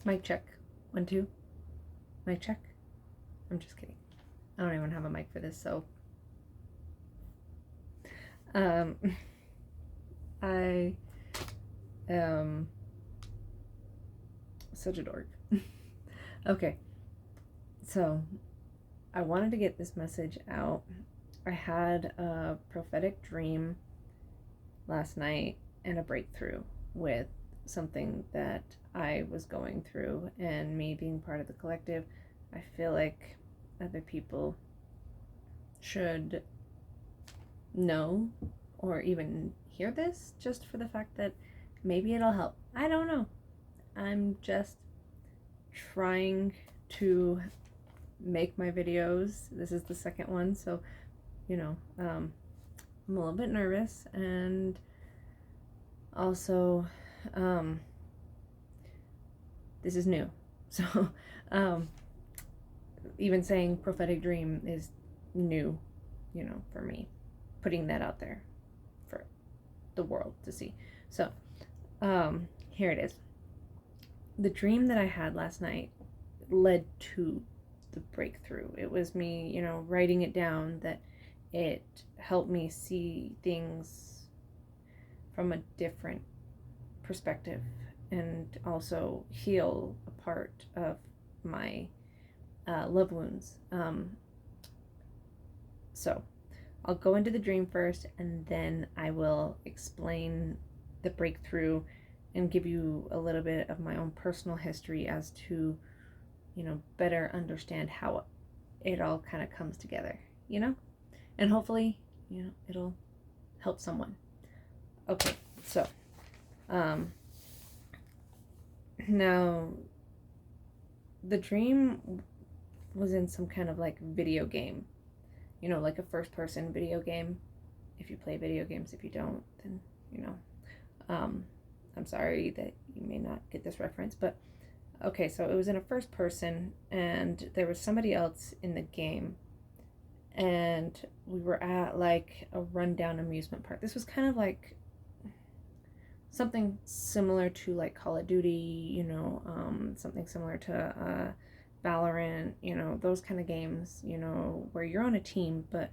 Mic check. 1, 2. Mic check. I'm just kidding. I don't even have a mic for this, so. I am such a dork. Okay, so I wanted to get this message out. I had a prophetic dream last night and a breakthrough with something that I was going through, and me being part of the collective, I feel like other people should know or even hear this just for the fact that maybe it'll help. I don't know. I'm just trying to make my videos. This is the second one, so I'm a little bit nervous, and also this is new. So even saying prophetic dream is new, for me. Putting that out there for the world to see. So here it is. The dream that I had last night led to the breakthrough. It was me, writing it down, that it helped me see things from a different perspective and also heal a part of my love wounds. So I'll go into the dream first, and then I will explain the breakthrough and give you a little bit of my own personal history as to, better understand how it all kind of comes together, and hopefully, it'll help someone. Okay, so, now, the dream was in some kind of like video game, like a first person video game. If you play video games, if you don't, then, I'm sorry that you may not get this reference, but okay, so it was in a first person, and there was somebody else in the game, and we were at like a rundown amusement park. This was kind of like something similar to like Call of Duty, something similar to Valorant, those kind of games, where you're on a team, but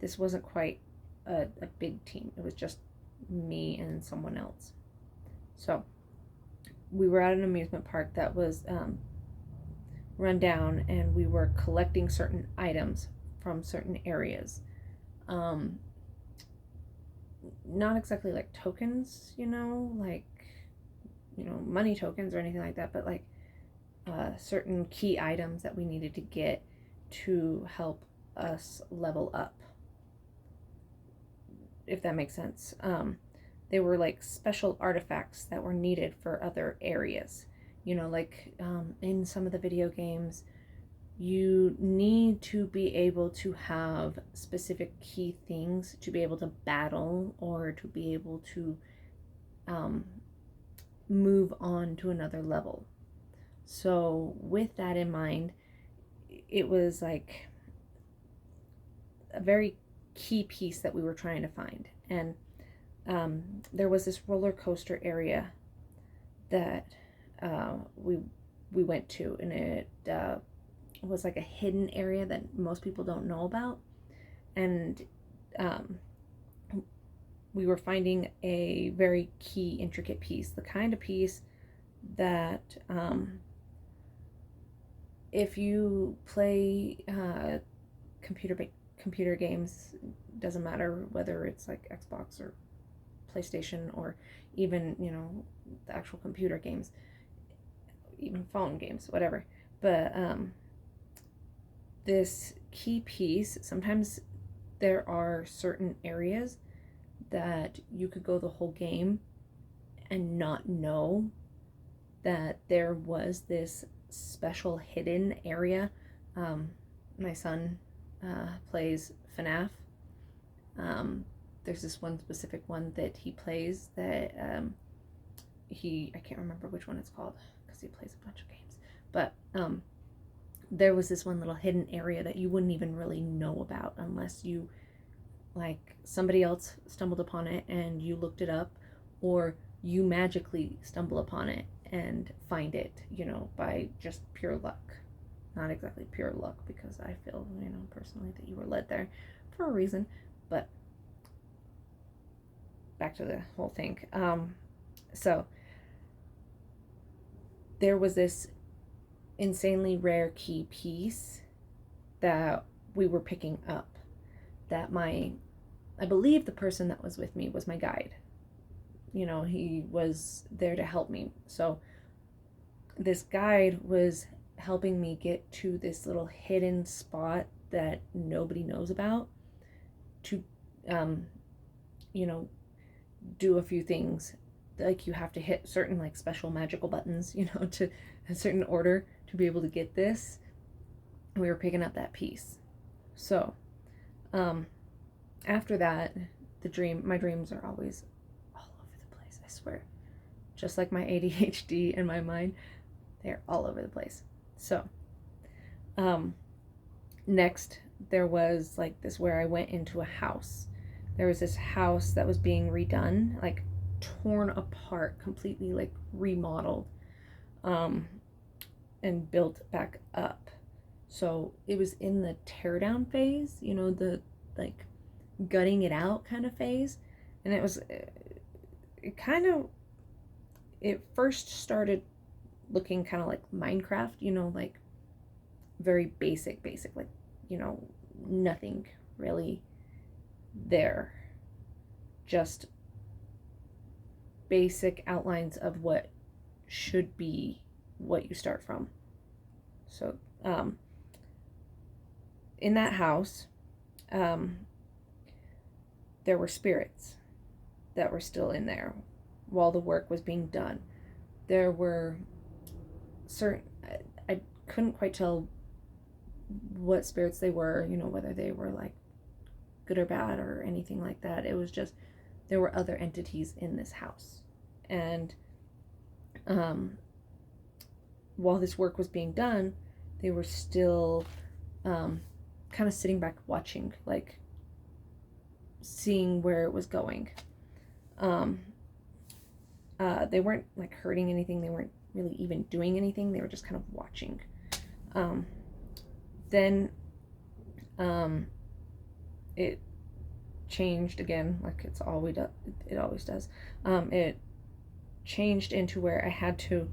this wasn't quite a big team. It was just me and someone else. So we were at an amusement park that was run down, and we were collecting certain items from certain areas. Not exactly like tokens, like, money tokens or anything like that, but like certain key items that we needed to get to help us level up, if that makes sense. They were like special artifacts that were needed for other areas. Like in some of the video games, you need to be able to have specific key things to be able to battle or to be able to move on to another level. So with that in mind, it was like a very key piece that we were trying to find. And there was this roller coaster area that we went to, and it was like a hidden area that most people don't know about. And we were finding a very key, intricate piece, the kind of piece that if you play computer games, doesn't matter whether it's like Xbox or PlayStation or even, the actual computer games, even phone games, whatever. But this key piece, sometimes there are certain areas that you could go the whole game and not know that there was this special hidden area. My son plays FNAF. There's this one specific one that he plays that I can't remember which one it's called because he plays a bunch of games, but there was this one little hidden area that you wouldn't even really know about unless you, like, somebody else stumbled upon it and you looked it up, or you magically stumble upon it and find it, by just pure luck. Not exactly pure luck, because I feel, personally, that you were led there for a reason. But back to the whole thing. So there was this insanely rare key piece that we were picking up, that I believe the person that was with me was my guide. He was there to help me. So this guide was helping me get to this little hidden spot that nobody knows about, to do a few things. Like, you have to hit certain, like, special magical buttons, to a certain order to be able to get this. We were picking up that piece. So after that, my dreams are always all over the place, I swear. Just like my ADHD and my mind, they're all over the place. So next, there was like this where I went into a house. There was this house that was being redone, like torn apart, completely, like remodeled, and built back up. So it was in the teardown phase, the like gutting it out kind of phase. And it first started looking kind of like Minecraft, like very basic, like, nothing really there. Just basic outlines of what should be what you start from. So, in that house, there were spirits that were still in there while the work was being done. There were certain, I couldn't quite tell what spirits they were, whether they were like good or bad or anything like that. It was just, there were other entities in this house. And while this work was being done, they were still kind of sitting back watching, like seeing where it was going. They weren't like hurting anything. They weren't really even doing anything. They were just kind of watching. Then it changed again, like it always does. It changed into where I had to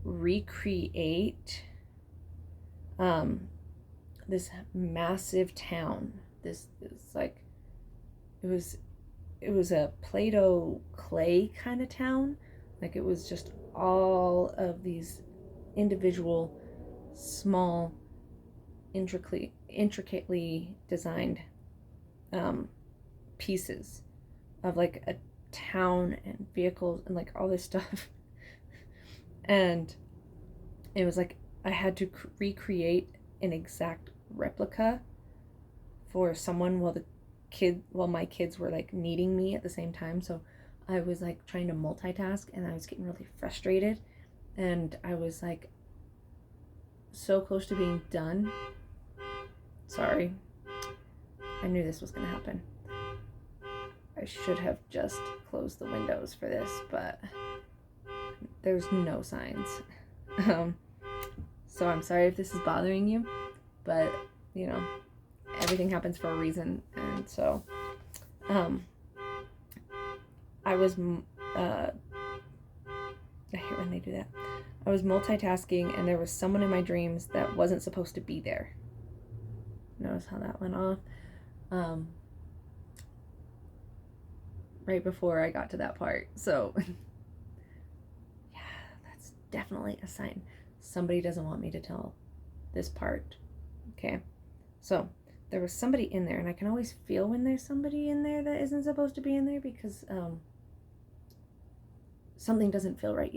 recreate this massive town. This is like, it was a Play-Doh clay kind of town. Like, it was just all of these individual small, intricately designed pieces of like a town and vehicles and like all this stuff. And it was like I had to recreate an exact replica for someone while my kids were like needing me at the same time. So I was like trying to multitask, and I was getting really frustrated, and I was like so close to being done. Sorry, I knew this was gonna happen. I should have just closed the windows for this, but there's no signs. So I'm sorry if this is bothering you, but everything happens for a reason. And so I was I hate when they do that. I was multitasking, and there was someone in my dreams that wasn't supposed to be there. Notice how that went off. Right before I got to that part. So yeah, that's definitely a sign. Somebody doesn't want me to tell this part. Okay. So there was somebody in there, and I can always feel when there's somebody in there that isn't supposed to be in there, because something doesn't feel right,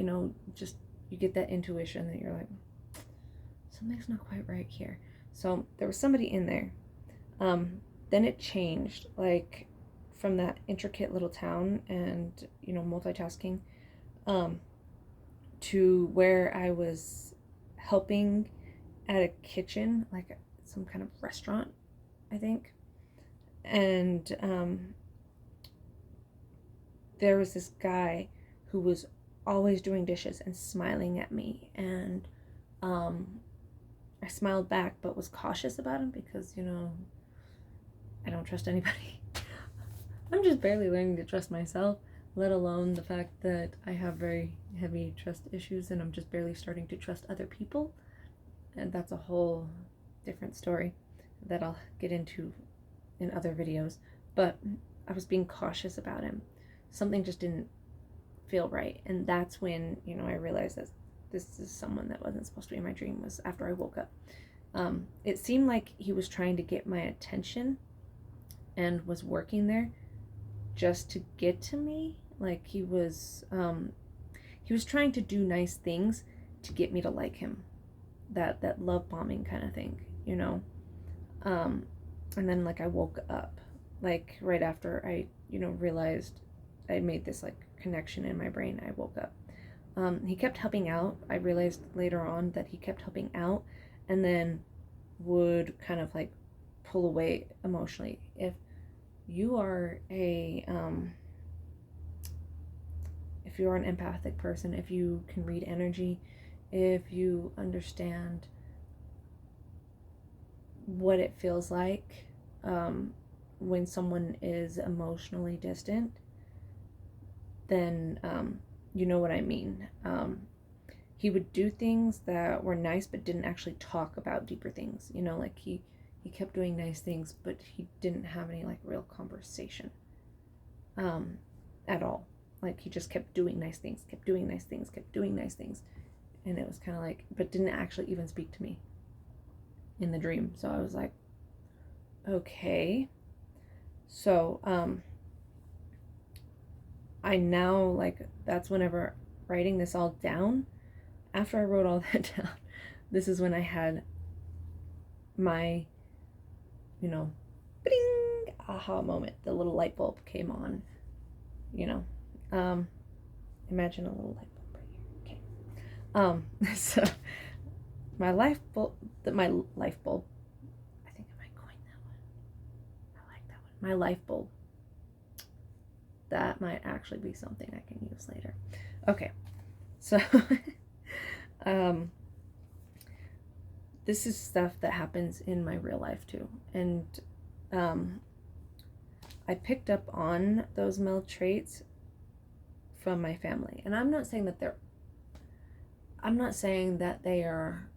just you get that intuition that you're like, something's not quite right here. So there was somebody in there. Then it changed, like from that intricate little town and multitasking, to where I was helping at a kitchen, like some kind of restaurant, I think. And there was this guy who was always doing dishes and smiling at me. And I smiled back but was cautious about him because, I don't trust anybody. I'm just barely learning to trust myself, let alone the fact that I have very heavy trust issues and I'm just barely starting to trust other people. And that's a whole different story that I'll get into in other videos. But I was being cautious about him. Something just didn't feel right. And that's when, I realized that this is someone that wasn't supposed to be in my dream, was after I woke up. It seemed like he was trying to get my attention and was working there just to get to me. Like he was trying to do nice things to get me to like him. That love bombing kind of thing, and then like I woke up, like right after I, realized I made this like connection in my brain. I woke up. He kept helping out. I realized later on that he kept helping out and then would kind of like pull away emotionally. If you are an empathic person, if you can read energy, if you understand what it feels like when someone is emotionally distant, then you know what I mean. He would do things that were nice but didn't actually talk about deeper things. Like he kept doing nice things, but he didn't have any like real conversation at all. Like he just kept doing nice things, kept doing nice things, kept doing nice things. And it was kind of like, but didn't actually even speak to me in the dream. So I was like, okay. So I now, like, that's whenever writing this all down, after I wrote all that down, this is when I had my, bing, aha moment. The little light bulb came on, imagine a little light bulb right here. Okay. So my life bulb, I think I might coin that one. I like that one. My life bulb. That might actually be something I can use later. Okay. So this is stuff that happens in my real life too. And I picked up on those male traits from my family. And I'm not saying that they are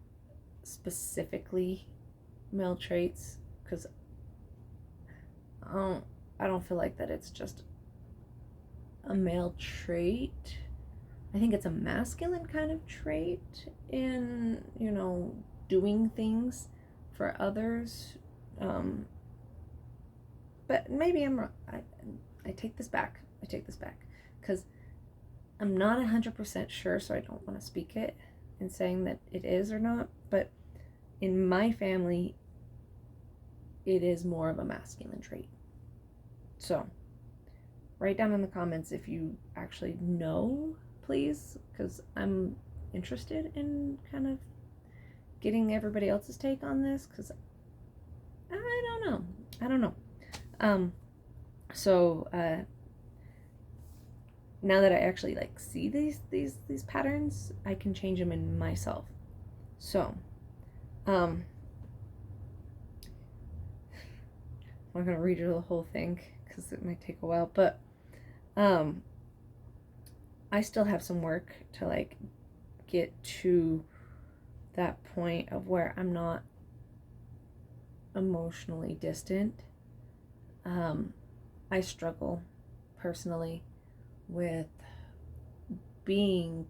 specifically male traits, because I don't feel like that it's just a male trait. I think it's a masculine kind of trait in, doing things for others. But maybe I'm wrong. I take this back. Because I'm not 100% sure, so I don't want to speak it in saying that it is or not. But in my family, it is more of a masculine trait. So write down in the comments if you actually know, please, because I'm interested in kind of getting everybody else's take on this, because I don't know. So now that I actually like see these patterns, I can change them in myself. So I'm not gonna read you the whole thing because it might take a while, but I still have some work to like get to that point of where I'm not emotionally distant. I struggle personally with being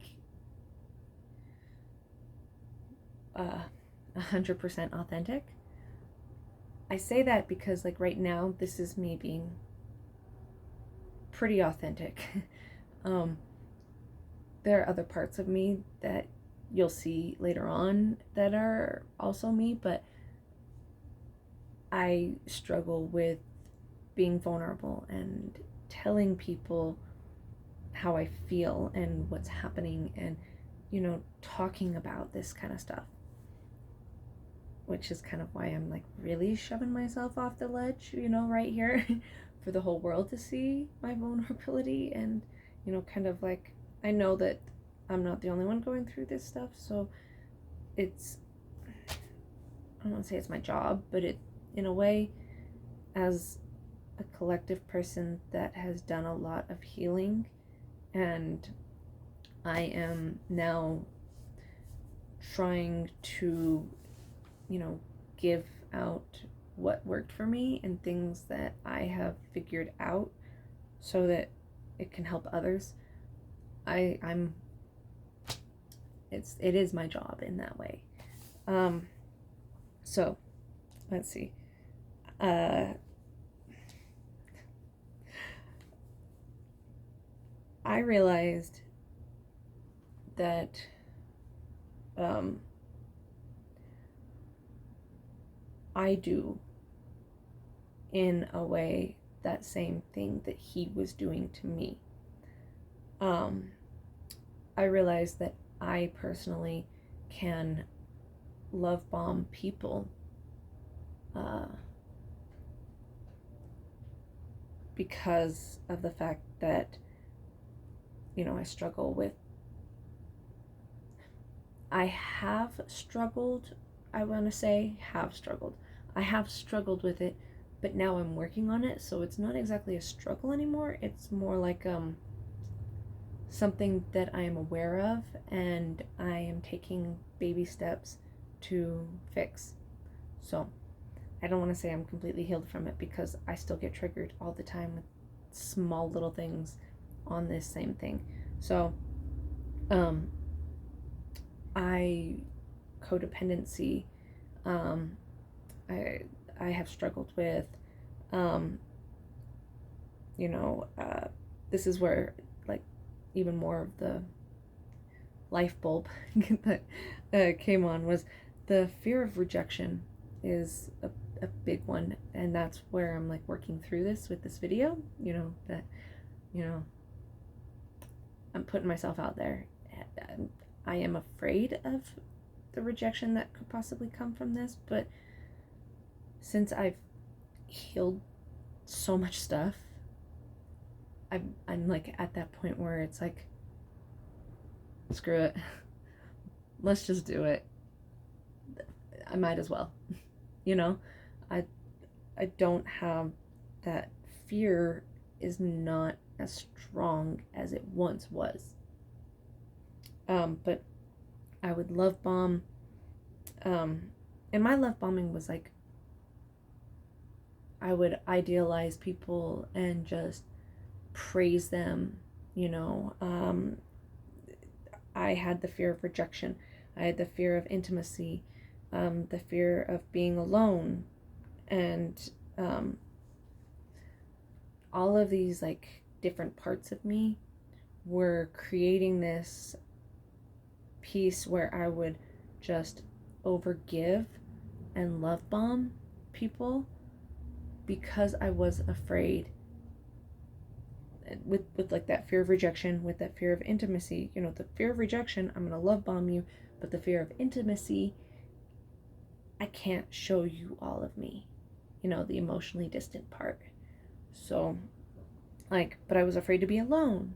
100% authentic. I say that because like right now, this is me being pretty authentic. There are other parts of me that you'll see later on that are also me, but I struggle with being vulnerable and telling people how I feel and what's happening and, talking about this kind of stuff. Which is kind of why I'm like really shoving myself off the ledge, right here for the whole world to see my vulnerability and, kind of like I know that I'm not the only one going through this stuff, so it's, I don't want to say it's my job, but it, in a way, as a collective person that has done a lot of healing, and I am now trying to, give out what worked for me and things that I have figured out so that it can help others. I'm it is my job in that way. So let's see. I realized that I do, in a way, that same thing that he was doing to me. I realized that I personally can love bomb people because of the fact that, I struggle with, I have struggled with it, but now I'm working on it, so it's not exactly a struggle anymore. It's more like something that I am aware of, and I am taking baby steps to fix. So I don't want to say I'm completely healed from it, because I still get triggered all the time with small little things on this same thing. So codependency, I have struggled with, this is where, like, even more of the life bulb that came on was the fear of rejection is a big one, and that's where I'm like working through this with this video, that, I'm putting myself out there. I am afraid of the rejection that could possibly come from this, but since I've healed so much stuff, I'm like at that point where it's like, screw it, let's just do it. I might as well, I don't have that fear, is not as strong as it once was. But I would love bomb, and my love bombing was like, I would idealize people and just praise them, I had the fear of rejection, I had the fear of intimacy, the fear of being alone, and all of these like different parts of me were creating this piece where I would just overgive and love bomb people because I was afraid, with like that fear of rejection, with that fear of intimacy. The fear of rejection, I'm gonna love bomb you, but the fear of intimacy, I can't show you all of me, the emotionally distant part. So but I was afraid to be alone,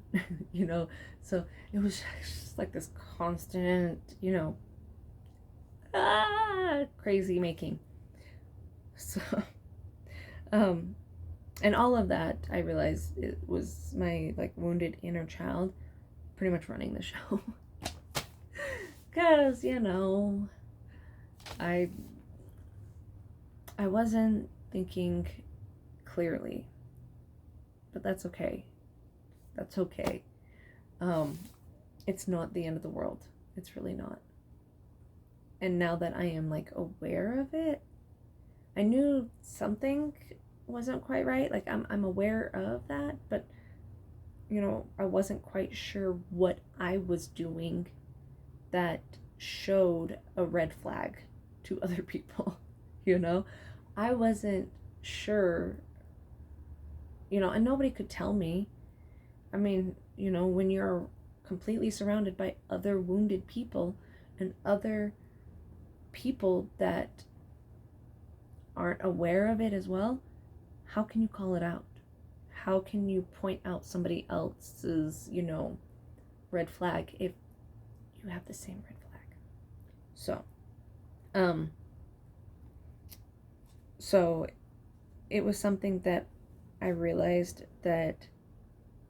so it was just like this constant, crazy making. So, and all of that, I realized it was my like wounded inner child pretty much running the show. Cause, I wasn't thinking clearly, but that's okay. That's okay. It's not the end of the world. It's really not. And now that I am like aware of it, I knew something wasn't quite right. Like I'm aware of that, but I wasn't quite sure what I was doing that showed a red flag to other people. I wasn't sure, and nobody could tell me. I mean, when you're completely surrounded by other wounded people and other people that aren't aware of it as well, how can you call it out? How can you point out somebody else's, red flag if you have the same red flag. So it was something that I realized that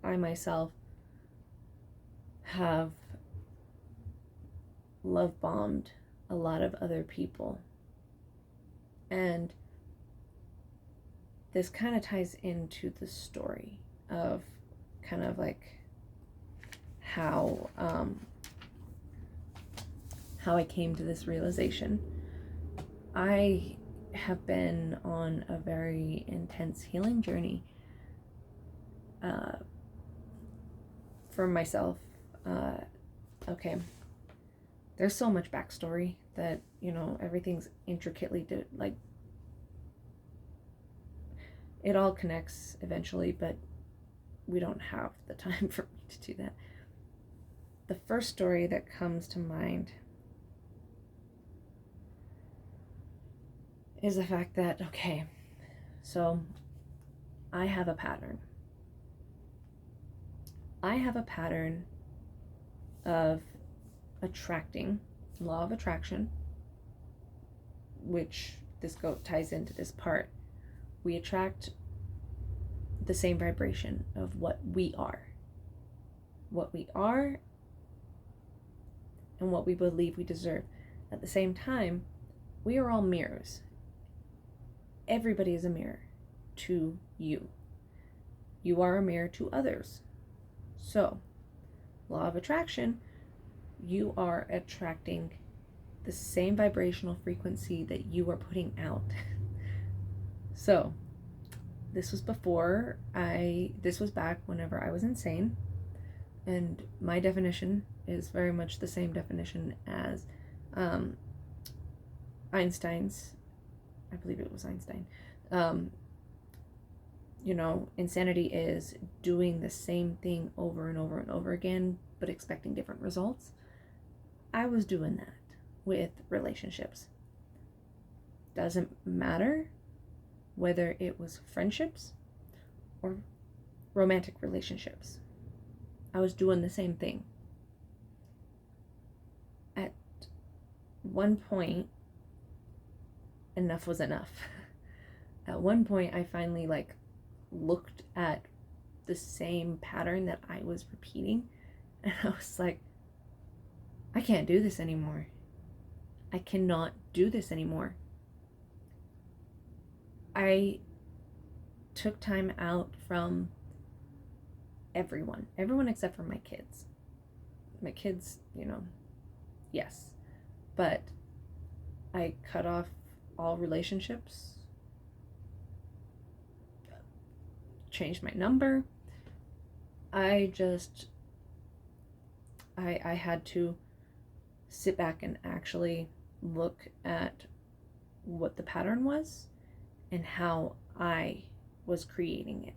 I myself have love bombed a lot of other people. And this kind of ties into the story of kind of like how I came to this realization. I have been on a very intense healing journey for myself. Okay, there's so much backstory that, you know, everything's intricately it all connects eventually, but we don't have the time for me to do that. The first story that comes to mind is the fact that, okay, so I have a pattern. I have a pattern of attracting, law of attraction, which this ties into this part. We attract the same vibration of what we are. What we are and what we believe we deserve. At the same time, we are all mirrors. Everybody is a mirror to you. You are a mirror to others. So, law of attraction, you are attracting the same vibrational frequency that you are putting out. So, this was back whenever I was insane, and my definition is very much the same definition as Einstein's. I believe it was Einstein. You know, insanity is doing the same thing over and over and over again, but expecting different results. I was doing that with relationships. Doesn't matter whether it was friendships or romantic relationships. I was doing the same thing. At one point, enough was enough. At one point, I finally looked at the same pattern that I was repeating, and I was like, I can't do this anymore. I cannot do this anymore. I took time out from everyone except for my kids. My kids, you know, yes, but I cut off all relationships, changed my number. I had to sit back and actually look at what the pattern was and how I was creating it.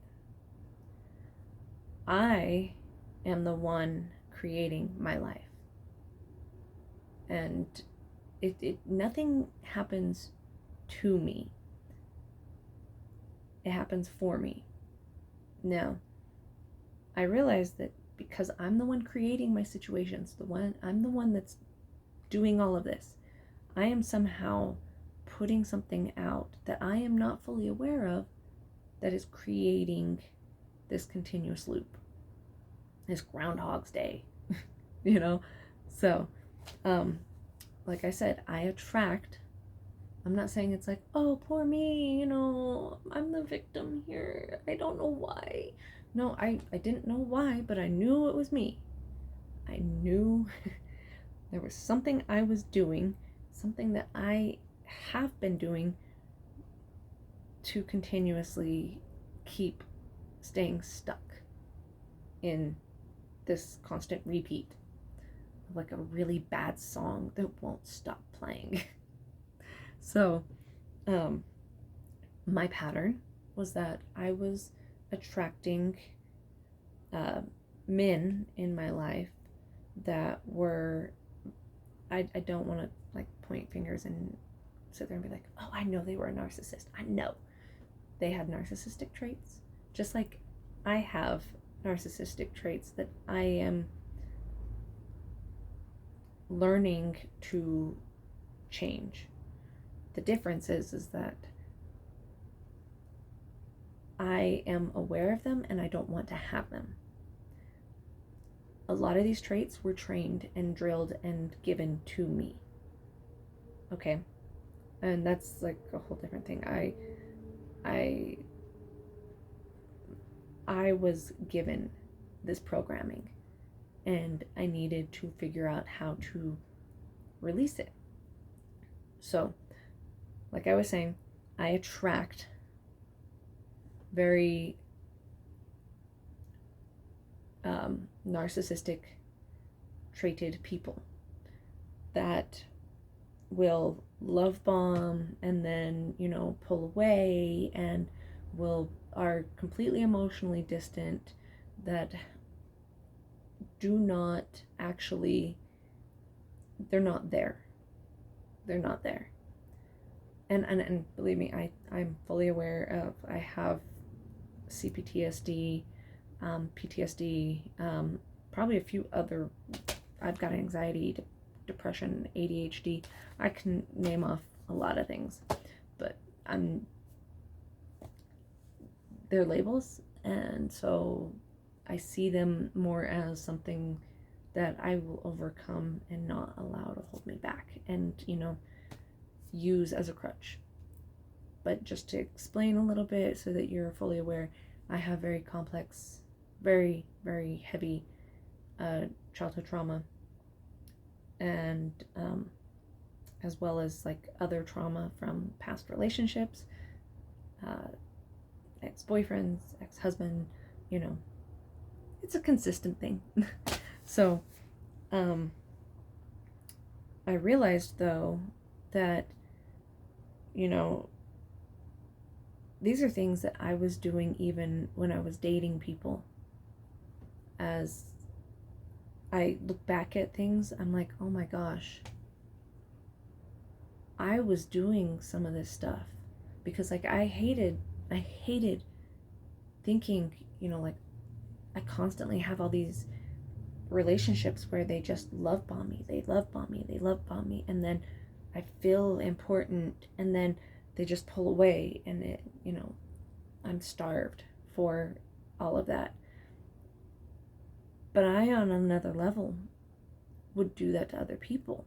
I am the one creating my life. And nothing happens to me. It happens for me. Now, I realize that because I'm the one creating my situations, I'm the one that's doing all of this, I am somehow putting something out that I am not fully aware of that is creating this continuous loop, this Groundhog's Day, you know? So, like I said, I attract. I'm not saying it's like, oh, poor me, you know, I'm the victim here. I don't know why. No, I didn't know why, but I knew it was me. I knew there was something I was doing, something that I have been doing to continuously keep staying stuck in this constant repeat of like a really bad song that won't stop playing. So, my pattern was that I was attracting men in my life that were, I don't want to like point fingers and sit there and be like, oh, I know they were a narcissist. I know they had narcissistic traits, just like I have narcissistic traits that I am learning to change. The difference is that I am aware of them and I don't want to have them. A lot of these traits were trained and drilled and given to me. Okay? And that's like a whole different thing. I was given this programming and I needed to figure out how to release it. So, like I was saying, I attract very narcissistic trait people that will love bomb and then, pull away and are completely emotionally distant, that do not actually, they're not there. They're not there. And believe me, I'm fully aware of, I have CPTSD, PTSD, probably a few other, I've got anxiety, depression, ADHD. I can name off a lot of things, but they're labels, and so I see them more as something that I will overcome and not allow to hold me back and, use as a crutch. But just to explain a little bit so that you're fully aware, I have very complex, very, very heavy childhood trauma, and as well as like other trauma from past relationships, ex-boyfriends, ex-husband, it's a consistent thing. So I realized though that these are things that I was doing even when I was dating people. As I look back at things, I'm like, oh my gosh, I was doing some of this stuff because like I hated thinking, like I constantly have all these relationships where they just love bomb me, and then I feel important and then they just pull away, and it, I'm starved for all of that. But I, on another level, would do that to other people.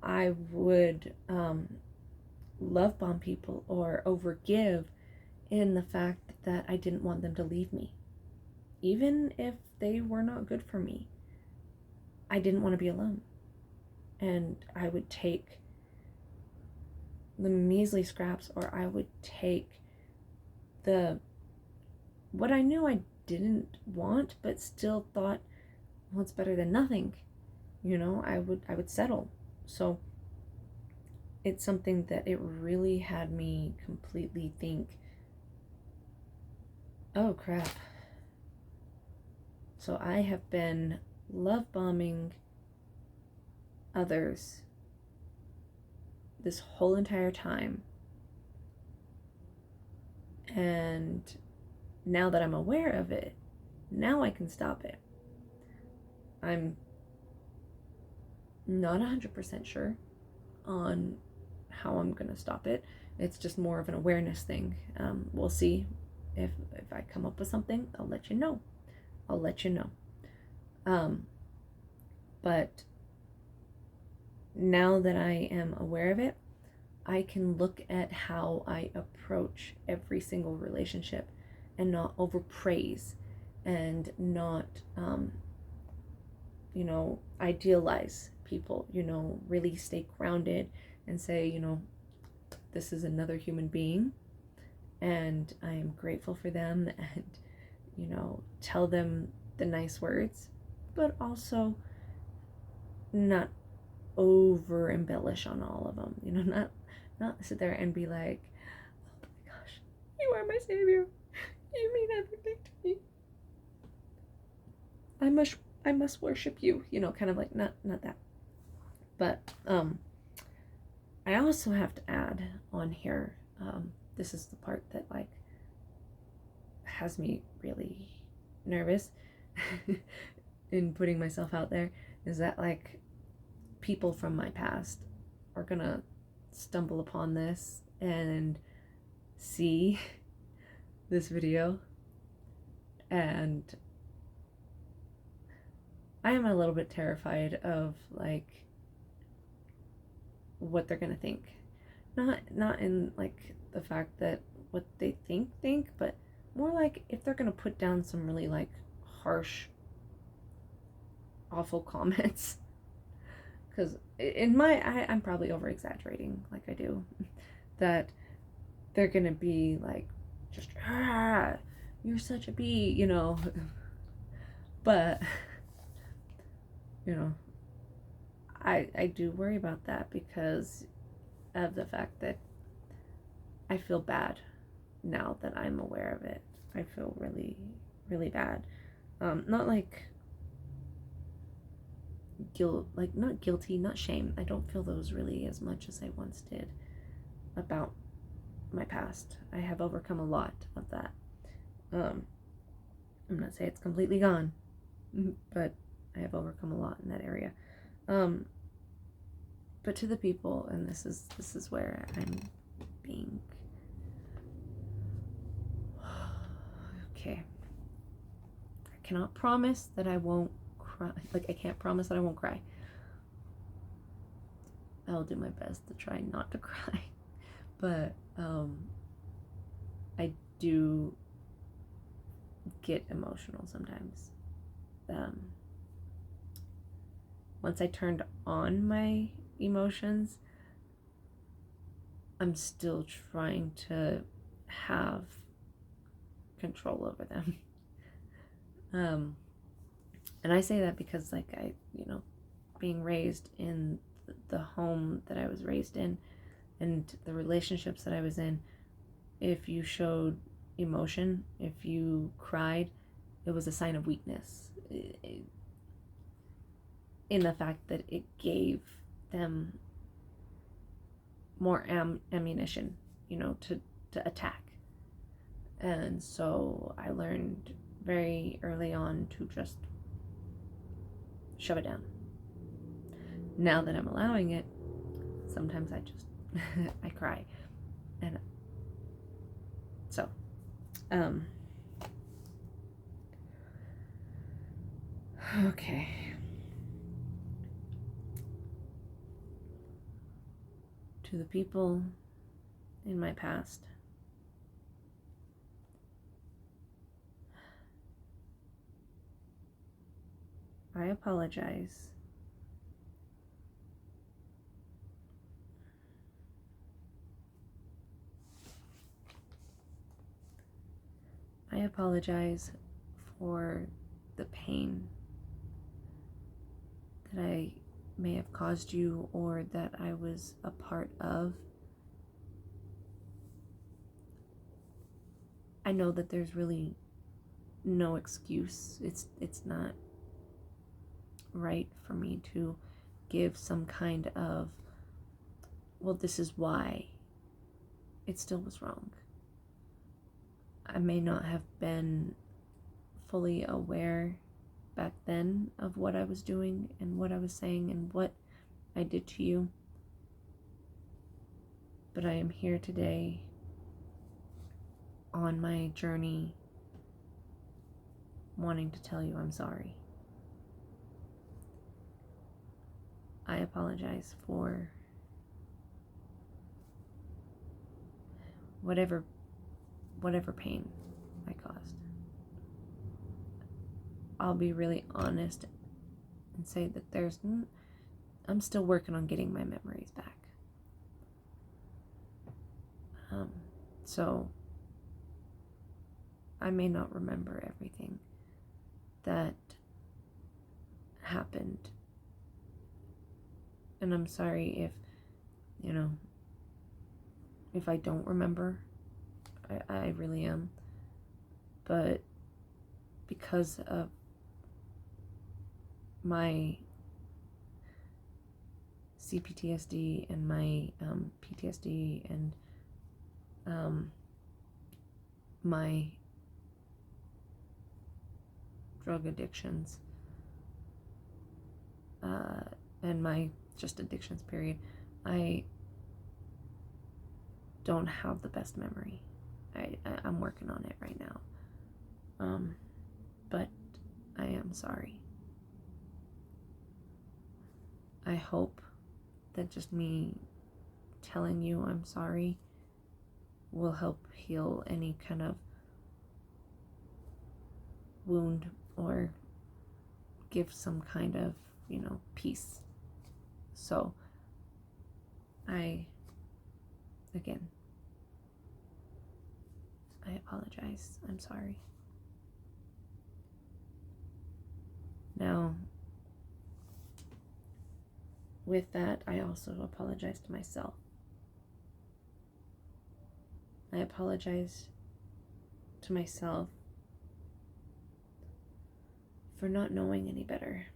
I would love bomb people or overgive in the fact that I didn't want them to leave me. Even if they were not good for me, I didn't want to be alone. And I would take the measly scraps, or I would take what I knew I didn't want, but still thought, well, it's better than nothing. I would settle. So it's something that it really had me completely think, oh crap. So I have been love bombing others this whole entire time. And now that I'm aware of it, now I can stop it. I'm not 100% sure on how I'm going to stop it. It's just more of an awareness thing. We'll see if I come up with something. I'll let you know. But now that I am aware of it, I can look at how I approach every single relationship and not overpraise and not, idealize people, really stay grounded and say, this is another human being and I am grateful for them, and, tell them the nice words, but also not over embellish on all of them, not sit there and be like, oh my gosh, you are my savior, you mean everything to me, I must worship you, kind of like, not that. But I also have to add on here, this is the part that like has me really nervous in putting myself out there, is that like people from my past are gonna stumble upon this and see this video, and I am a little bit terrified of like what they're gonna think. Not in like the fact that what they think, but more like if they're gonna put down some really like harsh, awful comments. Because I'm probably over exaggerating, like I do, that they're gonna be like, just, you're such a bee, you know. But, you know, I do worry about that because of the fact that I feel bad now that I'm aware of it. I feel really, really bad. Not like guilt, like not guilty, not shame. I don't feel those really as much as I once did about my past. I have overcome a lot of that. I'm not saying it's completely gone, but I have overcome a lot in that area. But to the people, and this is where I'm being okay. I cannot promise that I won't cry. Like, I can't promise that I won't cry. I'll do my best to try not to cry. But I do get emotional sometimes. Once I turned on my emotions, I'm still trying to have control over them. And I say that because, like, being raised in the home that I was raised in and the relationships that I was in, if you showed emotion, if you cried, it was a sign of weakness. In the fact that it gave them more ammunition, to attack. And so I learned very early on to just shove it down. Now that I'm allowing it, sometimes I just I cry. And so okay. To the people in my past, I apologize. I apologize for the pain that I may have caused you or that I was a part of. I know that there's really no excuse. It's not right for me to give some kind of, well, this is why. It still was wrong. I may not have been fully aware back then of what I was doing and what I was saying and what I did to you. But I am here today on my journey wanting to tell you I'm sorry. I apologize for whatever pain I caused. I'll be really honest and say that I'm still working on getting my memories back. So I may not remember everything that happened. And I'm sorry if I don't remember. I really am. But because of my CPTSD and my PTSD and my drug addictions and my just addictions, period, I don't have the best memory. I'm working on it right now. But I am sorry. I hope that just me telling you I'm sorry will help heal any kind of wound or give some kind of, peace. So I apologize. I'm sorry. Now, with that, I also apologize to myself. I apologize to myself for not knowing any better.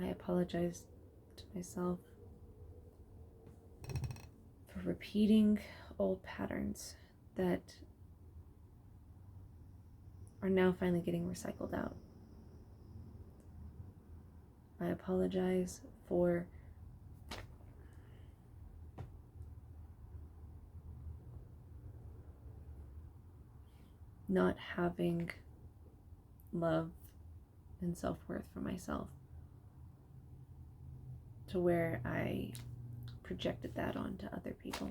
I apologize to myself for repeating old patterns that are now finally getting recycled out. I apologize for not having love and self-worth for myself, to where I projected that onto other people.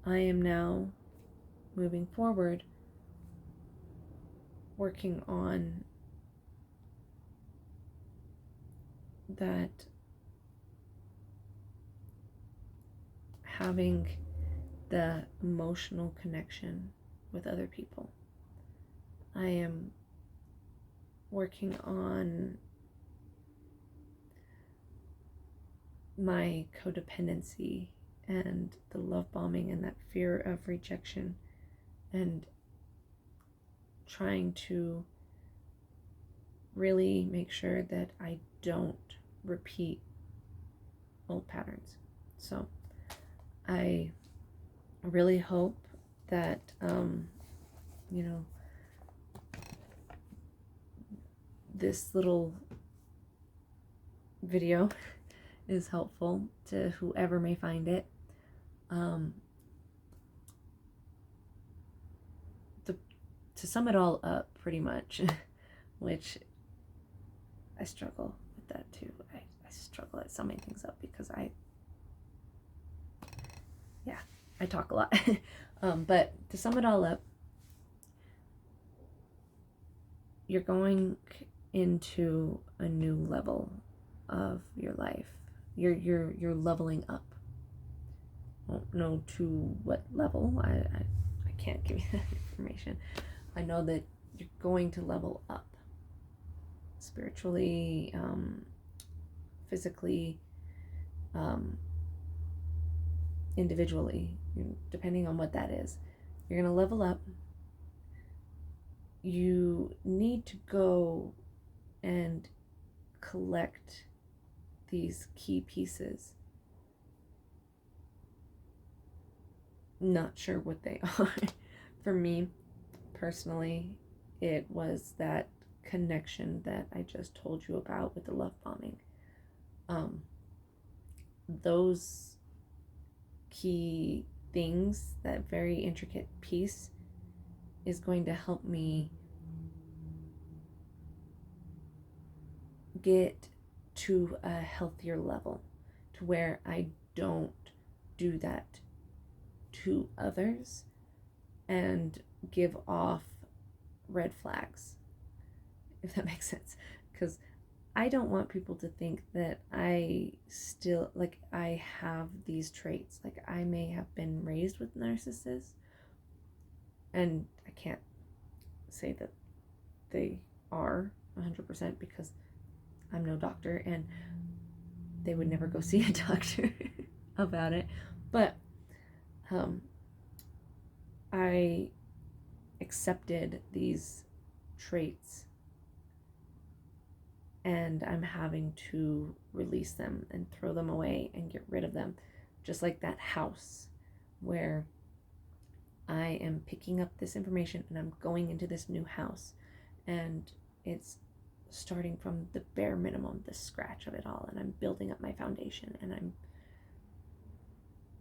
I am now moving forward, working on that, having the emotional connection with other people. I am working on my codependency and the love bombing and that fear of rejection, and trying to really make sure that I don't repeat old patterns. So I really hope that this little video is helpful to whoever may find it. To sum it all up, pretty much, which I struggle with that too. I struggle at summing things up because I talk a lot. But to sum it all up, you're going into a new level of your life. You're leveling up. I don't know to what level. I can't give you that information. I know that you're going to level up spiritually, physically, individually, depending on what that is. You're going to level up. You need to go and collect these key pieces. Not sure what they are. For me, personally, it was that connection that I just told you about with the love bombing. Those key things, that very intricate piece, is going to help me get to a healthier level, to where I don't do that to others and give off red flags, if that makes sense. Because I don't want people to think that I still, I have these traits. I may have been raised with narcissists, and I can't say that they are 100% because I'm no doctor, and they would never go see a doctor about it. But I accepted these traits, and I'm having to release them and throw them away and get rid of them. Just like that house where I am picking up this information and I'm going into this new house, and it's starting from the bare minimum, the scratch of it all, and I'm building up my foundation, and I'm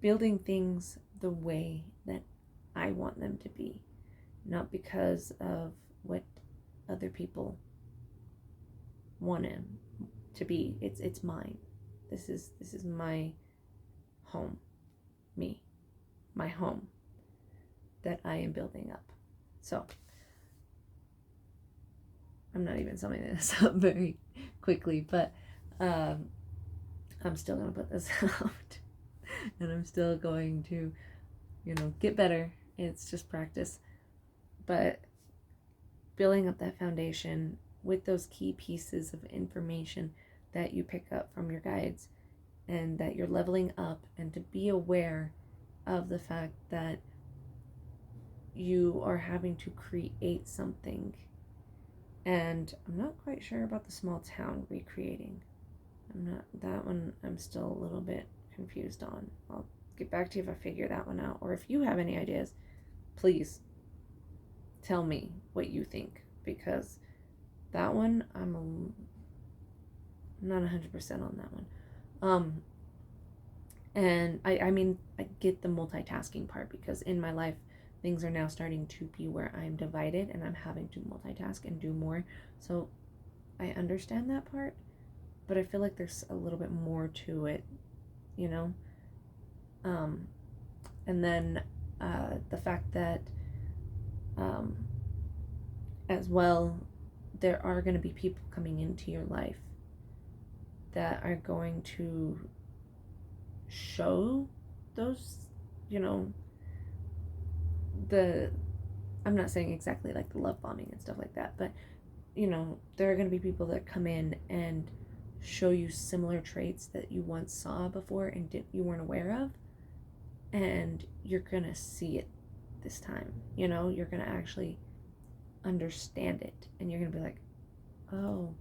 building things the way that I want them to be, not because of what other people want him to be. It's mine. This is my home, me, my home that I am building up. So I'm not even summing this up very quickly, but I'm still gonna put this out, and I'm still going to, get better. It's just practice, but building up that foundation with those key pieces of information that you pick up from your guides, and that you're leveling up, and to be aware of the fact that you are having to create something. And I'm not quite sure about the small town recreating. That one I'm still a little bit confused on. I'll get back to you if I figure that one out, or if you have any ideas, please tell me what you think, because that one I'm not 100% on that one. And I mean, I get the multitasking part, because in my life things are now starting to be where I'm divided and I'm having to multitask and do more. So I understand that part, but I feel like there's a little bit more to it, and then the fact that as well, there are going to be people coming into your life that are going to show those, I'm not saying exactly like the love bombing and stuff like that, but there are going to be people that come in and show you similar traits that you once saw before and you weren't aware of, and you're going to see it this time. You're going to actually understand it, and you're going to be like, oh,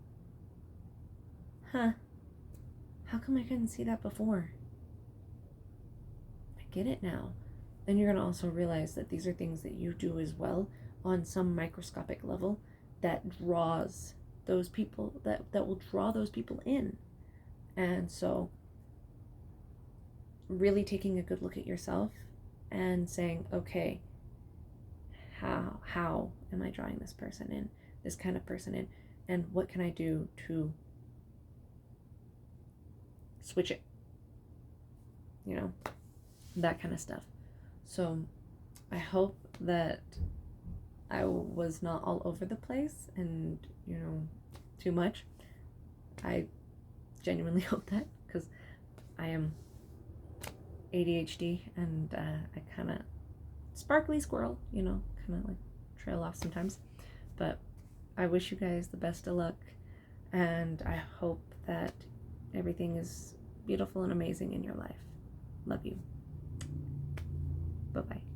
how come I couldn't see that before? I get it now. Then you're going to also realize that these are things that you do as well on some microscopic level that draws those people, that will draw those people in. And so really taking a good look at yourself and saying, okay, how am I drawing this person in, this kind of person in, and what can I do to switch it, that kind of stuff. So I hope that I was not all over the place and, too much. I genuinely hope that, because I am ADHD and I kind of sparkly squirrel, kind of like trail off sometimes. But I wish you guys the best of luck, and I hope that everything is beautiful and amazing in your life. Love you. Bye-bye.